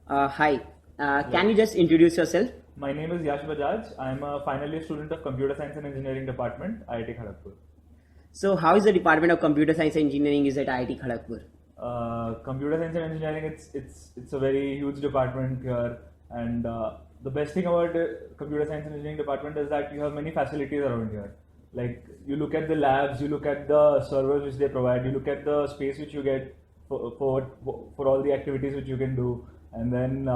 Hi. Can you just introduce yourself? My name is Yash Bajaj. I'm a final year student of Computer Science and Engineering Department, IIT Kharagpur. So, how is the Department of Computer Science and Engineering is at IIT Kharagpur? Computer Science and Engineering, it's a very huge department here, and the best thing about the Computer Science and Engineering Department is that you have many facilities around here. Like you look at the labs, you look at the servers which they provide, you look at the space which you get for all the activities which you can do, and then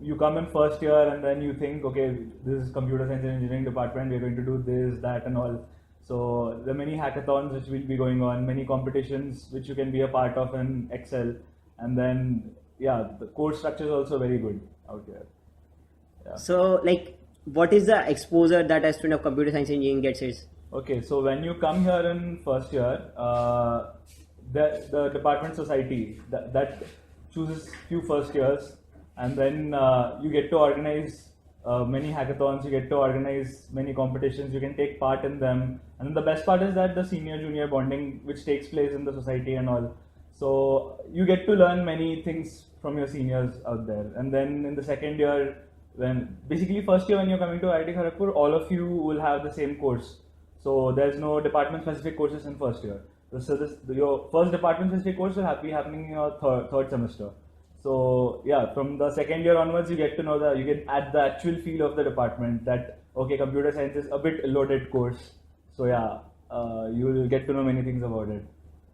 you come in first year and then you think, okay, this is computer science and engineering department, we're going to do this, that, and all. So there are many hackathons which will be going on, many competitions which you can be a part of in Excel, and then yeah, the course structure is also very good out here. Yeah. So, what is the exposure that a student of computer science and engineering gets? Is Okay, so when you come here in first year, the department society that chooses few first years, and then you get to organize many hackathons, you get to organize many competitions, you can take part in them, and then the best part is that the senior junior bonding which takes place in the society and all. So you get to learn many things from your seniors out there, and then in the second year, when basically first year when you're coming to IIT Kharagpur, all of you will have the same course. So there's no department specific courses in first year. So your first department specific course will be happening in your third semester. So yeah, from the second year onwards, you get to know you get at the actual feel of the department that okay, computer science is a bit loaded course. So yeah, you will get to know many things about it.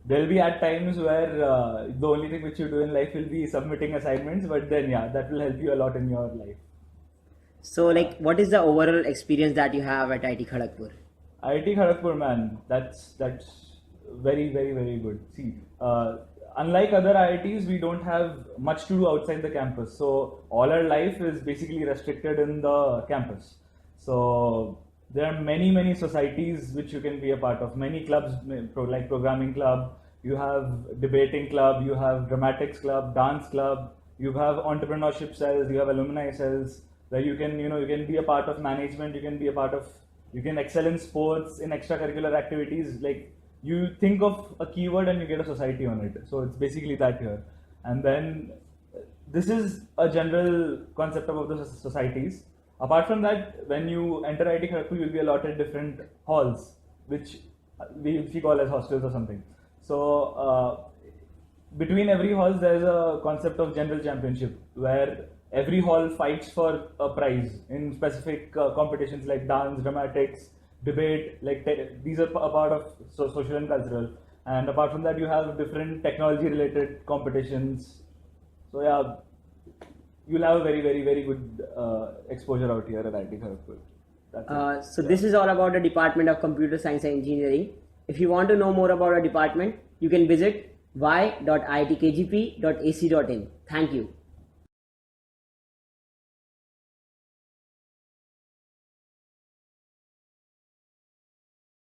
There'll be at times where the only thing which you do in life will be submitting assignments, but then yeah, that will help you a lot in your life. so, what is the overall experience that you have at IIT Kharagpur? IIT Kharagpur, man, that's very good. See, unlike other IITs, we don't have much to do outside the campus. So all our life is basically restricted in the campus. So there are many societies which you can be a part of. Many clubs, like programming club. You have debating club. You have dramatics club, dance club. You have entrepreneurship cells. You have alumni cells where you can be a part of management. You can excel in sports, in extracurricular activities. Like you think of a keyword and you get a society on it. So it's basically that here. And then this is a general concept about the societies. Apart from that, when you enter IIT Kharagpur, you'll be allotted different halls, which we call as hostels or something. So between every hall, there's a concept of general championship where every hall fights for a prize in specific competitions like dance, dramatics, debate. Like these are a part of social and cultural. And apart from that, you have different technology-related competitions. So yeah, you'll have a very good exposure out here at IIT Kharagpur. So, this is all about the Department of Computer Science and Engineering. If you want to know more about our department, you can visit y.iitkgp.ac.in. Thank you.